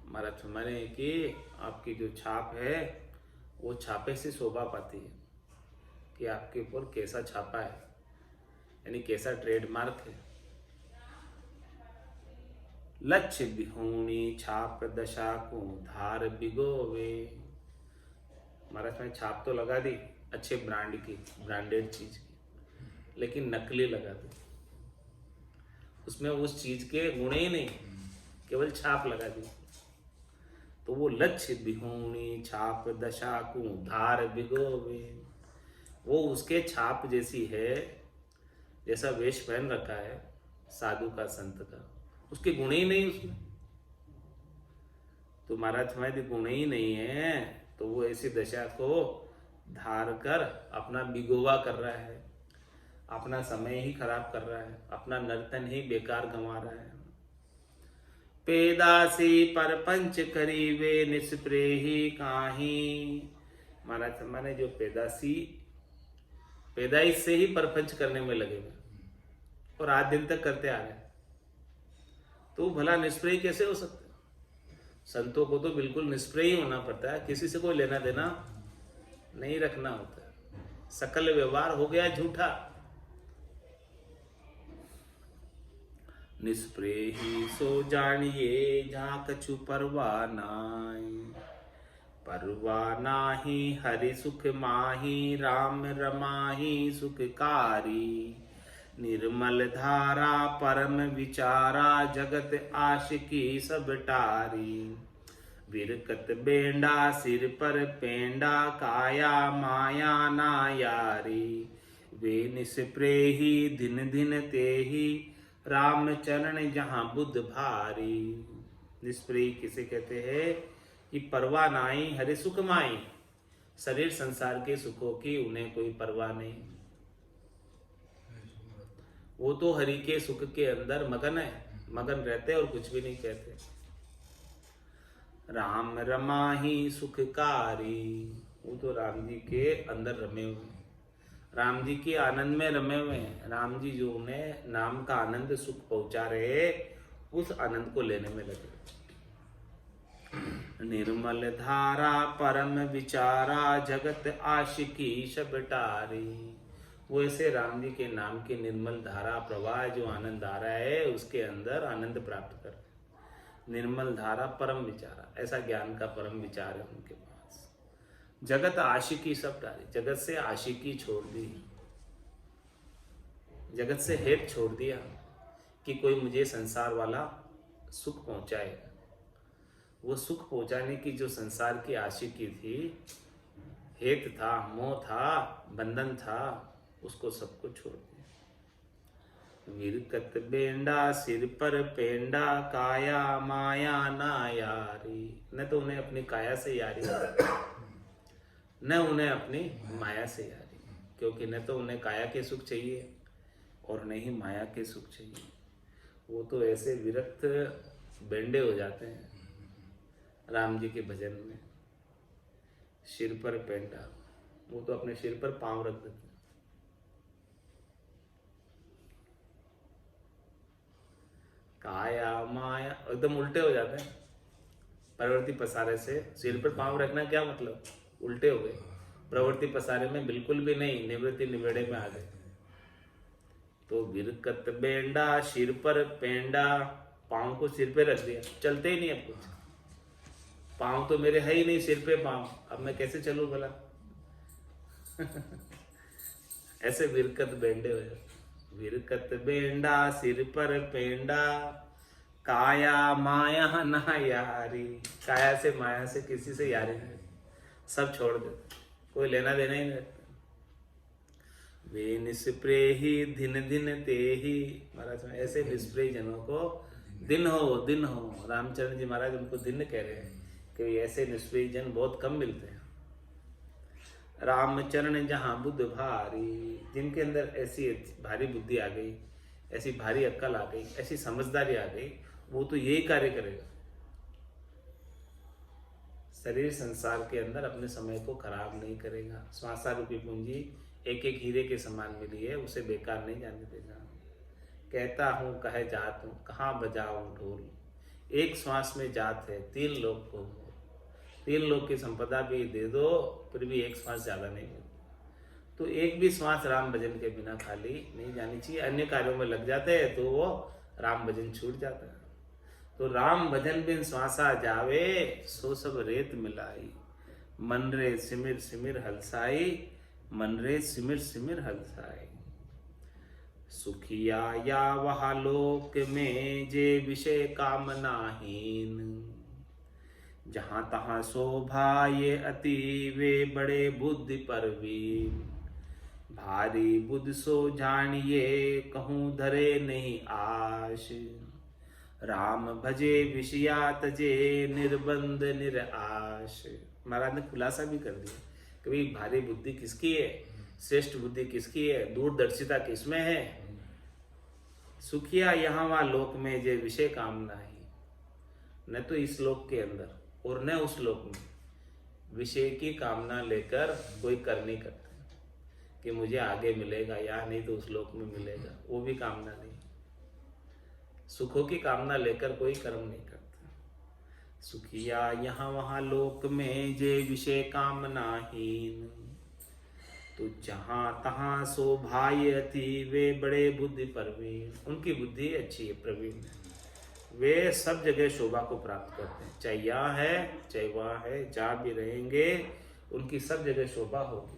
महाराज हमारे कि आपकी जो छाप है वो छापे से शोभा पाती है, कि आपके ऊपर कैसा छापा है, यानी कैसा ट्रेडमार्क है। लक्ष्य बिहूणी छाप दशा को धार बिगोवे। महाराज ने छाप तो लगा दी अच्छे ब्रांड की, ब्रांडेड चीज की, लेकिन नकली लगा दी। उसमें उस चीज के गुण ही नहीं, केवल छाप लगा दी। तो वो लक्ष्य बिहूणी छाप दशा को धार बिगोवे, वो उसके छाप जैसी है, जैसा वेश पहन रखा है साधु का, संत का, उसके गुण ही नहीं उसमें। तो महाराज हमारे गुण ही नहीं है, तो वो ऐसी दशा को धार कर अपना बिगोवा कर रहा है, अपना समय ही खराब कर रहा है, अपना नर्तन ही बेकार गंवा रहा है। पेदासी परपंच करीवे निष्प्रेही काहीं। महाराज हमारे जो पेदासी पैदाइश से ही परपंच करने में लगे हुए और आज दिन तक करते आ रहे, तो भला निष्प्रेय कैसे हो सकते? संतों को तो बिल्कुल निष्प्रेय ही होना पड़ता है, किसी से कोई लेना देना नहीं रखना होता है। सकल व्यवहार हो गया झूठा। निष्प्रेही सो जानिए जहाँ कछु परवाह नाई, परवाह नाही हरि सुख माही, राम रमाही सुखकारी। निर्मल धारा परम विचारा, जगत आशिकी सब टारी। विरकत बेंडा सिर पर पेंडा, काया माया ना यारी। वे निष्प्रेही दिन दिन तेही, राम चरण जहाँ बुद्ध भारी। निष्प्रेही किसे कहते हैं? कि परवाह नाई हरि सुख माई, शरीर संसार के सुखों की उन्हें कोई परवाह नहीं, वो तो हरि के सुख के अंदर मगन है, मगन रहते और कुछ भी नहीं कहते। राम रमाही सुखकारी, वो तो राम जी के अंदर रमे हुए हैं, राम जी के आनंद में रमे हुए हैं। राम जी जो उन्हें नाम का आनंद सुख पहुंचा रहे, उस आनंद को लेने में लगे। निर्मल धारा परम विचारा, जगत आशिकी सब टारी। वो ऐसे राम जी के नाम की निर्मल धारा प्रवाह जो आनंद आ रहा है, उसके अंदर आनंद प्राप्त कर। निर्मल धारा परम विचारा, ऐसा ज्ञान का परम विचार है उनके पास। जगत आशिकी सब टारी, जगत से आशिकी छोड़ दी, जगत से हेत छोड़ दिया कि कोई मुझे संसार वाला सुख पहुंचाए। वो सुख पहुंचाने की जो संसार की आशिकी थी, हेत था, मोह था, बंधन था, उसको सबको छोड़ दिया। विरकत बेंडा सिर पर पेंडा, काया माया ना यारी। न तो उन्हें अपनी काया से यारी, न उन्हें अपनी माया से यारी, क्योंकि न तो उन्हें काया के सुख चाहिए और न ही माया के सुख चाहिए। वो तो ऐसे विरक्त बेंडे हो जाते हैं राम जी के भजन में। सिर पर पेंडा, वो तो अपने सिर पर पांव रख देते हैं। काया माया एकदम उल्टे हो जाते हैं, प्रवृत्ति पसारे से सिर पर पांव रखना क्या मतलब? उल्टे हो गए, प्रवृत्ति पसारे में बिल्कुल भी नहीं, निवृत्ति निवेड़े में आ गए। तो विरकत बेंडा सिर पर पेंडा, पांव को सिर पे रख दिया, चलते ही नहीं अब कुछ। पांव तो मेरे है ही नहीं, सिर पे पांव, अब मैं कैसे चलूं भला? ऐसे विरकत बेंडे हो जाते। विरकत बेंडा सिर पर पेंडा, काया माया ना यारी। काया से माया से किसी से यारी नहीं, सब छोड़ देते, कोई लेना देना ही नहीं रखता। वे निष्प्रेही दिन दिन तेही। महाराज ऐसे निष्प्रेही जनों को दिन हो। रामचरण जी महाराज उनको दिन कह रहे हैं कि ऐसे निष्प्रेही जन बहुत कम मिलते हैं। रामचरण जहाँ बुद्ध भारी, जिनके अंदर ऐसी भारी बुद्धि आ गई, ऐसी भारी अक्ल आ गई, ऐसी समझदारी आ गई, वो तो यही कार्य करेगा। शरीर संसार के अंदर अपने समय को खराब नहीं करेगा। श्वासा रूपी पूंजी एक एक हीरे के समान मिली है, उसे बेकार नहीं जाने देगा। कहता हूँ कहे जात हूँ, कहाँ बजाऊं ढोल। एक श्वास में जात है, 3 लोग को, 3 लोग की संपदा भी दे दो, फिर भी एक श्वास ज्यादा नहीं मिलती। तो एक भी श्वास राम भजन के बिना खाली नहीं जानी चाहिए। अन्य कार्यों में लग जाते हैं तो वो राम भजन छूट जाता है। तो राम भजन बिन श्वासा जावे, सो सब रेत मिलाई। मन रे सिमिर सिमिर हलसाई, मन रे सिमिर सिमिर हलसाई। सुखिया या वहा लोक में, जे विषय कामनाहीन। जहां तहां शोभा ये अति, वे बड़े बुद्धि परवीन। भारी बुध सो जानिए, कहूँ धरे नहीं आश। राम भजे विषया तजे, निर्बंध निराश। महाराज ने खुलासा भी कर दिया कि भाई भारी बुद्धि किसकी है, श्रेष्ठ बुद्धि किसकी है, दूरदर्शिता किसमें है। सुखिया यहाँ वहाँ लोक में, जे विषय कामना ही। न तो इस लोक के अंदर और न उस लोक में विषय की कामना लेकर कोई कर्म नहीं करता कि मुझे आगे मिलेगा या नहीं तो उस लोक में मिलेगा, वो भी कामना नहीं। सुखों की कामना लेकर कोई कर्म नहीं करता। सुखिया यहाँ वहाँ लोक में, जे विषय कामनाहीन। तो जहां तहां शोभाय अति, वे बड़े बुद्धि प्रवीण। उनकी बुद्धि अच्छी है, प्रवीण है। वे सब जगह शोभा को प्राप्त करते हैं, चाहे यहाँ है चाहे वहाँ है, जहाँ भी रहेंगे उनकी सब जगह शोभा होगी।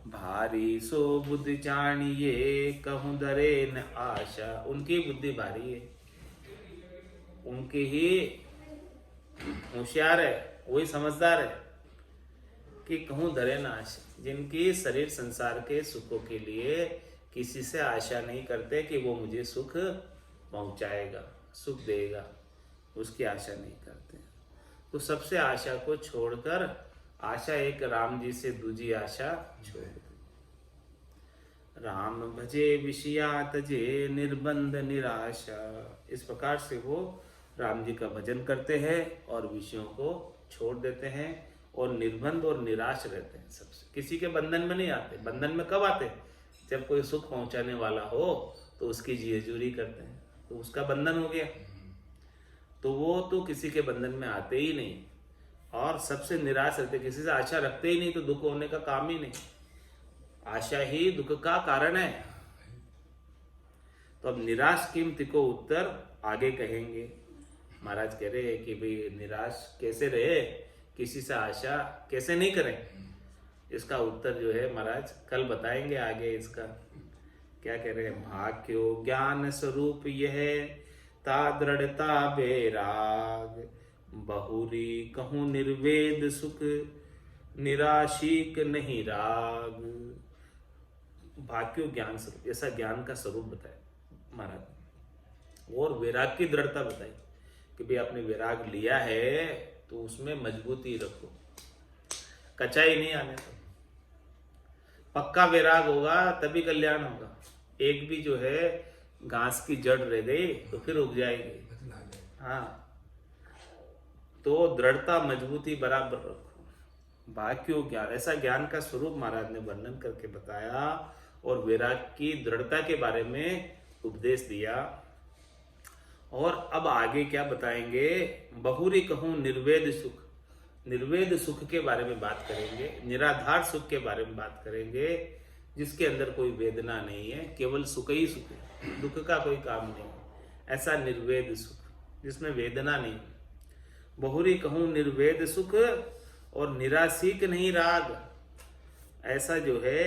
भारी सो बुद्धि जानिए, कहूँ धरे न आशा। उनकी बुद्धि भारी है, उनकी ही होशियार है, वही समझदार है कि कहूँ धरे न आशा। जिनकी शरीर संसार के सुखों के लिए किसी से आशा नहीं करते कि वो मुझे सुख पहुंचाएगा, सुख देगा, उसकी आशा नहीं करते। तो सबसे आशा को छोड़कर, आशा एक राम जी से दूजी आशा छोड़ दी। राम भजे विषया तजे, निर्बंध निराशा। इस प्रकार से वो राम जी का भजन करते हैं और विषयों को छोड़ देते हैं और निर्बंध और निराश रहते हैं सबसे। किसी के बंधन में नहीं आते। बंधन में कब आते? जब कोई सुख पहुंचाने वाला हो तो उसकी जीजूरी करते हैं, तो उसका बंधन हो गया। तो वो तो किसी के बंधन में आते ही नहीं और सबसे निराश रहते, किसी से आशा रखते ही नहीं, तो दुख होने का काम ही नहीं। आशा ही दुख का कारण है। तो अब निराश कीमती को उत्तर आगे कहेंगे। महाराज कह रहे हैं कि भाई निराश कैसे रहे, किसी से आशा कैसे नहीं करें। इसका उत्तर जो है महाराज कल बताएंगे आगे। इसका क्या कह रहे हैं? भाग्यो ज्ञान स्वरूप यह, ता दृढ़ता बेराग। बहुरी कहूँ निर्वेद सुख, निराशिक नहीं राग। भाग्यो ज्ञान स्वरूप, ऐसा ज्ञान का स्वरूप बताया महाराज। और वैराग की दृढ़ता बताई कि भाई आपने वैराग लिया है तो उसमें मजबूती रखो, कचाई नहीं आने दो। पक्का वैराग होगा तभी कल्याण होगा। एक भी जो है घास की जड़ रह गई तो फिर उग जाएगी। हाँ, तो दृढ़ता मजबूती बराबर रखो। भाग्यो ज्ञान, ऐसा ज्ञान का स्वरूप महाराज ने वर्णन करके बताया और वैराग की दृढ़ता के बारे में उपदेश दिया। और अब आगे क्या बताएंगे? बहुरी कहूँ निर्वेद सुख। निर्वेद सुख के बारे में बात करेंगे, निराधार सुख के बारे में बात करेंगे, जिसके अंदर कोई वेदना नहीं है, केवल सुख ही सुख है, दुख का कोई काम नहीं। ऐसा निर्वेद सुख जिसमें वेदना नहीं। बहुरी कहूँ निर्वेद सुख और निराशिक नहीं राग। ऐसा जो है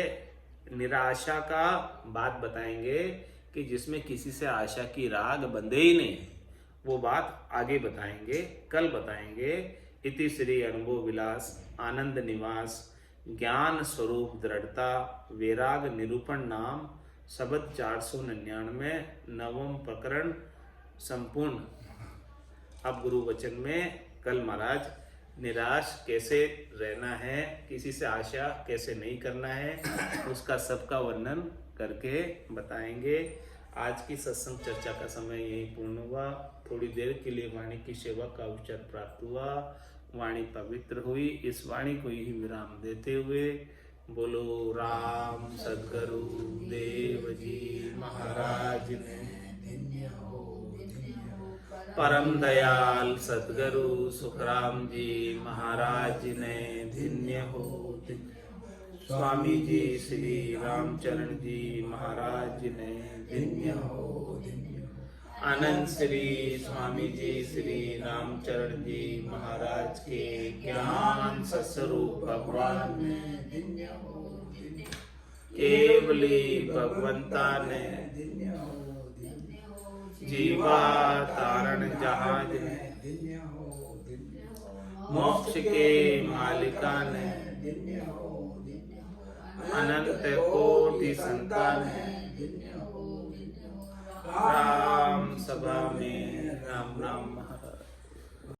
निराशा का बात बताएंगे कि जिसमें किसी से आशा की राग बंधे ही नहीं। वो बात आगे बताएंगे, कल बताएंगे। इति श्री अनुभव विलास आनंद निवास ज्ञान स्वरूप दृढ़ता वैराग निरूपण नाम शब्द 499 नवम प्रकरण संपूर्ण। अब गुरु वचन में कल महाराज निराश कैसे रहना है, किसी से आशा कैसे नहीं करना है, उसका सबका वर्णन करके बताएंगे। आज की सत्संग चर्चा का समय यही पूर्ण हुआ। थोड़ी देर के लिए वाणी की सेवा का अवसर प्राप्त हुआ, वाणी पवित्र हुई। इस वाणी को ही विराम देते हुए बोलो राम सद्गुरु देव जी महाराज ने धन्य हो परम दयाल सद्गुरु सुखराम जी महाराज ने धन्य हो। स्वामी जी श्री रामचरण जी महाराज ने धन्य हो, धन्य हो। आनंद श्री स्वामी जी श्री रामचरण जी महाराज के ज्ञान स्वरूप भगवान ने धन्य हो, धन्य हो। केवली भगवंता ने धन्य हो, धन्य हो। जीवा तारण जहाज ने धन्य हो, धन्य हो। मोक्ष के मालिका ने धन्य हो, धन्य हो। अनंत कोटि संतान ने धन्य हो, धन्य हो। राम सभा में राम राम